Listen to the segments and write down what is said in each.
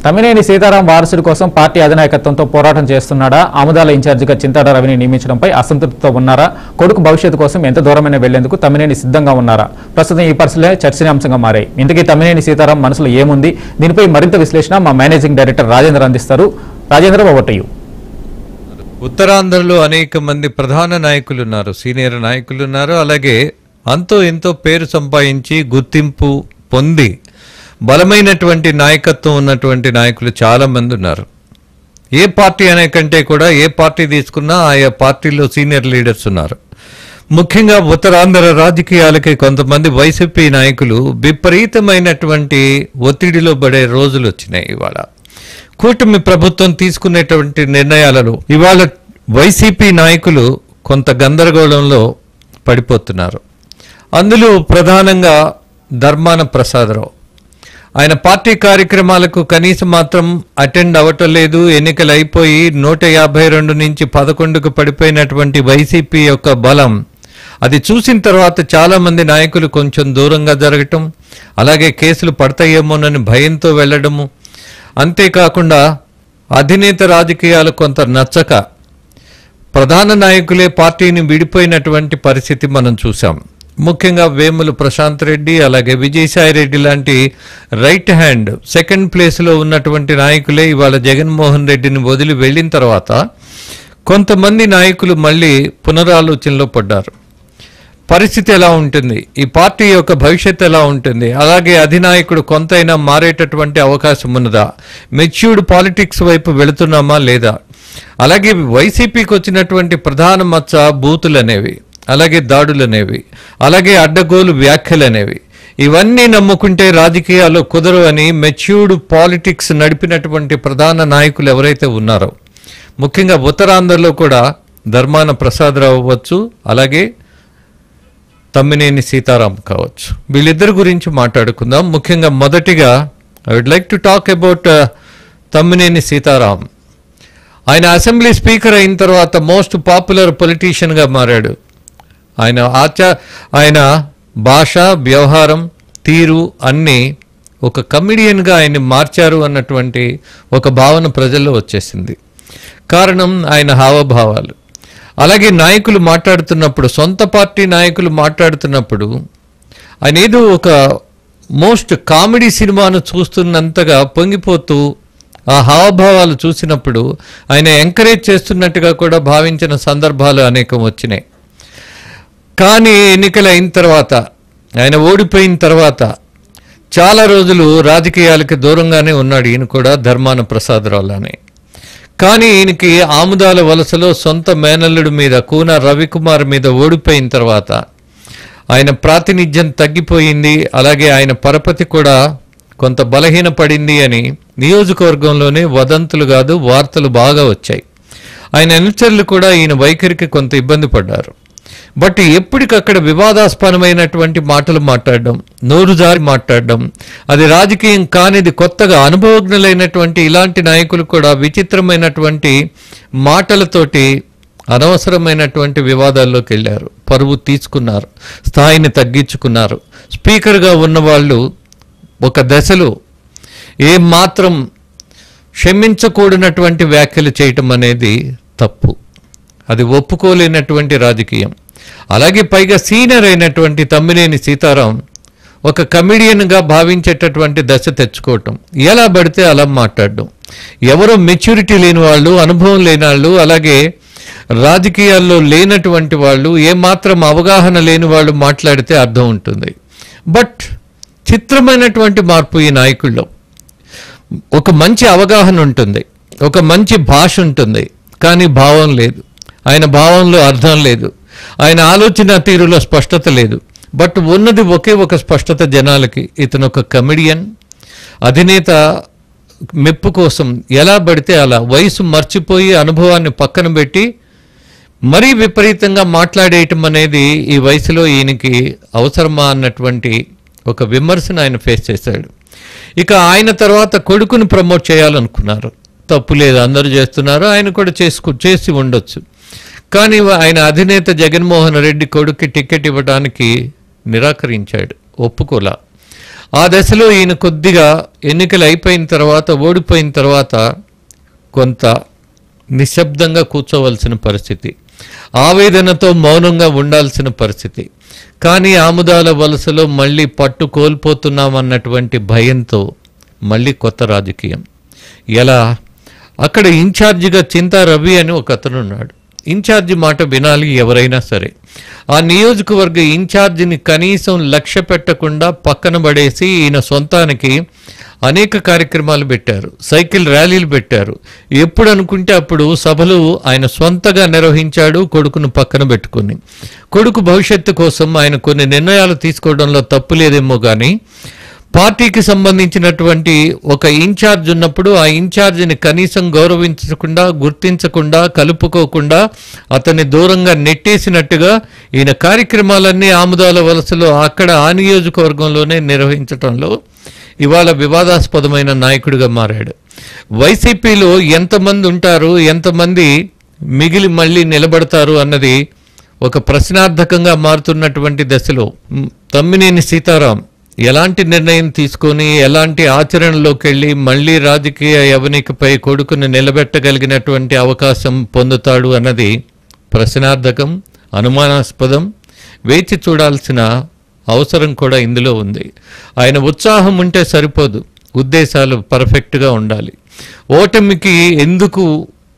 తమ్మినేని సీతారాం వారసుడి కోసం పార్టీ అధినాయకత్వంతో పోరాటం చేస్తున్నాడా? ఆముదాల ఇన్ఛార్జిగా చింతాడ రవిని నియమించడంపై అసంతృప్తితో ఉన్నారా? కొడుకు భవిష్యత్తు కోసం ఎంత దూరమైనా వెళ్లేందుకు తమ్మినేని సిద్ధంగా ఉన్నారా? ప్రస్తుతం ఈ పరిస్థితులే చర్చనీయాంశంగా మారాయి. ఇంతకీ తమ్మినేని సీతారాం మనసులో ఏముంది? దీనిపై మరింత విశ్లేషణ మా మేనేజింగ్ డైరెక్టర్ రాజేంద్ర అందిస్తారు. Rajendra, over to you. ఉత్తరాంధ్రలో అనేక మంది ప్రధాన నాయకులు ఉన్నారు, సీనియర్ నాయకులు ఉన్నారు. అలాగే అంతో ఎంతో పేరు సంపాదించి గుర్తింపు పొంది బలమైనటువంటి నాయకత్వం ఉన్నటువంటి నాయకులు చాలా మంది ఉన్నారు. ఏ పార్టీ అనే కంటే కూడా ఏ పార్టీ తీసుకున్నా ఆయా పార్టీలో సీనియర్ లీడర్స్ ఉన్నారు. ముఖ్యంగా ఉత్తరాంధ్ర రాజకీయాలకి కొంతమంది వైసీపీ నాయకులు విపరీతమైనటువంటి ఒత్తిడిలో పడే రోజులు వచ్చినాయి. ఇవాళ కూటమి ప్రభుత్వం తీసుకునేటువంటి నిర్ణయాలలో ఇవాళ వైసీపీ నాయకులు కొంత గందరగోళంలో పడిపోతున్నారు. అందులో ప్రధానంగా ధర్మాన ప్రసాదరావు, ఆయన పార్టీ కార్యక్రమాలకు కనీసం మాత్రం అటెండ్ అవ్వటం లేదు. ఎన్నికలు అయిపోయి 152 నుంచి 11కు పడిపోయినటువంటి వైసీపీ యొక్క బలం అది చూసిన తర్వాత చాలామంది నాయకులు కొంచెం దూరంగా జరగటం, అలాగే కేసులు పడతాయేమోనని భయంతో వెళ్ళడము, అంతేకాకుండా అధినేత రాజకీయాలు కొంత నచ్చక ప్రధాన నాయకులే పార్టీని విడిపోయినటువంటి పరిస్థితి మనం చూసాం. ముఖ్యంగా వేముల ప్రశాంత్ రెడ్డి, అలాగే విజయసాయి రెడ్డి లాంటి రైట్ హ్యాండ్ సెకండ్ ప్లేస్లో ఉన్నటువంటి నాయకులే ఇవాళ జగన్మోహన్ రెడ్డిని వదిలి వెళ్ళిన తర్వాత కొంతమంది నాయకులు మళ్ళీ పునరాలోచనలో పడ్డారు. పరిస్థితి ఎలా ఉంటుంది, ఈ పార్టీ యొక్క భవిష్యత్తు ఎలా ఉంటుంది, అలాగే అధినాయకుడు కొంతైనా మారేటటువంటి అవకాశం ఉన్నదా, మెచ్యూర్డ్ పాలిటిక్స్ వైపు వెళుతున్నామా లేదా, అలాగే వైసీపీకి వచ్చినటువంటి ప్రధాన మచ్చ బూతులు అనేవి, అలాగే దాడులు అనేవి, అలాగే అడ్డగోలు వ్యాఖ్యలు అనేవి, ఇవన్నీ నమ్ముకుంటే రాజకీయాల్లో కుదరు అని మెచ్యూర్డ్ పాలిటిక్స్ నడిపినటువంటి ప్రధాన నాయకులు ఎవరైతే ఉన్నారో, ముఖ్యంగా ఉత్తరాంధ్రలో కూడా ధర్మాన ప్రసాదరావు అవ్వచ్చు, అలాగే తమ్మినేని సీతారాం కావచ్చు. వీళ్ళిద్దరి గురించి మాట్లాడుకుందాం. ముఖ్యంగా మొదటిగా I would like to talk about Tammineni Seetharam. ఆయన అసెంబ్లీ స్పీకర్ అయిన తర్వాత మోస్ట్ పాపులర్ పొలిటీషియన్గా మారాడు. ఆయన భాష, వ్యవహారం, తీరు అన్నీ ఒక కమిడియన్గా ఆయన్ని మార్చారు అన్నటువంటి ఒక భావన ప్రజల్లో వచ్చేసింది. కారణం ఆయన హావభావాలు. అలాగే నాయకులు మాట్లాడుతున్నప్పుడు, సొంత పార్టీ నాయకులు మాట్లాడుతున్నప్పుడు ఆయన ఏదో ఒక మోస్ట్ కామెడీ సినిమాను చూస్తున్నంతగా పొంగిపోతూ ఆ హావభావాలు చూసినప్పుడు ఆయన ఎంకరేజ్ చేస్తున్నట్టుగా కూడా భావించిన సందర్భాలు అనేకం వచ్చినాయి. కానీ ఎన్నికలు అయిన తర్వాత, ఆయన ఓడిపోయిన తర్వాత చాలా రోజులు రాజకీయాలకి దూరంగానే ఉన్నాడు ఈయన కూడా, ధర్మాన ప్రసాదరావులానే. కానీ ఈయనకి ఆముదాల వలసలో సొంత మేనల్లుడి మీద, కూన రవికుమార్ మీద ఓడిపోయిన తర్వాత ఆయన ప్రాతినిధ్యం తగ్గిపోయింది, అలాగే ఆయన పరపతి కూడా కొంత బలహీనపడింది అని నియోజకవర్గంలోనే వదంతులు కాదు వార్తలు బాగా వచ్చాయి. ఆయన అనుచరులు కూడా ఈయన వైఖరికి కొంత ఇబ్బంది పడ్డారు. బట్ ఎప్పటికక్కడ వివాదాస్పదమైనటువంటి మాటలు మాట్లాడడం, నోరు జారి మాట్లాడడం, అది రాజకీయం కానిది కొత్తగా అనుభవజ్ఞులైనటువంటి ఇలాంటి నాయకులు కూడా విచిత్రమైనటువంటి మాటలతోటి అనవసరమైనటువంటి వివాదాల్లోకి వెళ్ళారు, పరువు తీసుకున్నారు, స్థాయిని తగ్గించుకున్నారు. స్పీకర్గా ఉన్నవాళ్ళు ఒక దశలో ఏమాత్రం క్షమించకూడనటువంటి వ్యాఖ్యలు చేయటం అనేది తప్పు, అది ఒప్పుకోలేనటువంటి రాజకీయం. అలాగే పైగా సీనియర్ అయినటువంటి తమ్మినేని సీతారాం ఒక కమిడియన్గా భావించేటటువంటి దశ తెచ్చుకోవటం, ఎలా పడితే అలా మాట్లాడడం, ఎవరో మెచ్యూరిటీ లేని వాళ్ళు, అనుభవం లేని వాళ్ళు, అలాగే రాజకీయాల్లో లేనటువంటి వాళ్ళు, ఏమాత్రం అవగాహన లేని వాళ్ళు మాట్లాడితే అర్థం ఉంటుంది. బట్ చిత్రమైనటువంటి మార్పు ఈ నాయకుల్లో. ఒక మంచి అవగాహన ఉంటుంది, ఒక మంచి భాష ఉంటుంది, కానీ భావం లేదు. ఆయన భావంలో అర్థం లేదు, ఆయన ఆలోచన తీరులో స్పష్టత లేదు. బట్ ఉన్నది ఒకే ఒక స్పష్టత జనాలకి, ఇతను ఒక కమెడియన్, అధినేత మెప్పు కోసం ఎలా పడితే అలా వయసు మర్చిపోయి అనుభవాన్ని పక్కన పెట్టి మరీ విపరీతంగా మాట్లాడేయటం అనేది ఈ వయసులో ఈయనకి అవసరమా అన్నటువంటి ఒక విమర్శను ఆయన ఫేస్ చేశాడు. ఇక ఆయన తర్వాత కొడుకుని ప్రమోట్ చేయాలనుకున్నారు, తప్పు లేదు, అందరూ చేస్తున్నారు, ఆయన కూడా చేసి ఉండొచ్చు. కానీ ఆయన అధినేత జగన్మోహన్ రెడ్డి కొడుక్కి టికెట్ ఇవ్వడానికి నిరాకరించాడు, ఒప్పుకోలా. ఆ దశలో ఈయన కొద్దిగా ఎన్నికలు అయిపోయిన తర్వాత, ఓడిపోయిన తర్వాత కొంత నిశ్శబ్దంగా కూర్చోవలసిన పరిస్థితి, ఆవేదనతో మౌనంగా ఉండాల్సిన పరిస్థితి. కానీ ఆముదాల వలసలో మళ్ళీ పట్టు కోల్పోతున్నామన్నటువంటి భయంతో మళ్ళీ కొత్త రాజకీయం. ఎలా? అక్కడ ఇన్ఛార్జిగా చింతా రవి అని ఒక అతను ఉన్నాడు. ఇన్ఛార్జి మాట వినాలి ఎవరైనా సరే. ఆ నియోజకవర్గ ఇన్ఛార్జిని కనీసం లక్ష్య పెట్టకుండా పక్కన పడేసి ఈయన సొంతానికి అనేక కార్యక్రమాలు పెట్టారు, సైకిల్ ర్యాలీలు పెట్టారు. ఎప్పుడు అనుకుంటే అప్పుడు సభలు ఆయన సొంతగా నిర్వహించాడు, కొడుకును పక్కన పెట్టుకుని. కొడుకు భవిష్యత్తు కోసం ఆయన కొన్ని నిర్ణయాలు తీసుకోవడంలో తప్పు లేదేమో కానీ, పార్టీకి సంబంధించినటువంటి ఒక ఇన్ఛార్జ్ ఉన్నప్పుడు ఆ ఇన్ఛార్జిని కనీసం గౌరవించకుండా, గుర్తించకుండా, కలుపుకోకుండా అతన్ని దూరంగా నెట్టేసినట్టుగా ఈయన కార్యక్రమాలన్నీ ఆముదాల వలసలో అక్కడ ఆ నియోజకవర్గంలోనే నిర్వహించడంలో ఇవాళ వివాదాస్పదమైన నాయకుడిగా మారాడు. వైసీపీలో ఎంతమంది ఉంటారు, ఎంతమంది మిగిలి మళ్ళీ నిలబడతారు అన్నది ఒక ప్రశ్నార్థకంగా మారుతున్నటువంటి దశలో తమ్మినేని సీతారాం ఎలాంటి నిర్ణయం తీసుకొని, ఎలాంటి ఆచరణలోకి వెళ్ళి మళ్ళీ రాజకీయ యవనికపై కొడుకును నిలబెట్టగలిగినటువంటి అవకాశం పొందుతాడు అన్నది ప్రశ్నార్థకం, అనుమానాస్పదం. వేచి చూడాల్సిన అవసరం కూడా ఇందులో ఉంది. ఆయన ఉత్సాహం ఉంటే సరిపోదు, ఉద్దేశాలు పర్ఫెక్ట్గా ఉండాలి. ఓటమికి ఎందుకు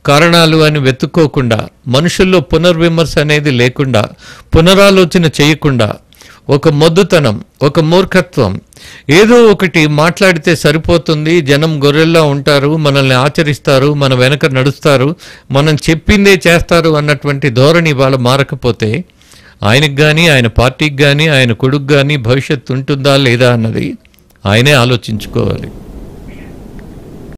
కారణాలు అని వెతుక్కోకుండా, మనుషుల్లో పునర్విమర్శ అనేది లేకుండా, పునరాలోచన చేయకుండా, ఒక మొద్దుతనం, ఒక మూర్ఖత్వం, ఏదో ఒకటి మాట్లాడితే సరిపోతుంది, జనం గొర్రెల్లా ఉంటారు, మనల్ని ఆచరిస్తారు, మన వెనక నడుస్తారు, మనం చెప్పిందే చేస్తారు అన్నటువంటి ధోరణి వాళ్ళు మారకపోతే ఆయనకు కానీ, ఆయన పార్టీకి కానీ, ఆయన కొడుకు కానీ భవిష్యత్తు ఉంటుందా లేదా అన్నది ఆయనే ఆలోచించుకోవాలి.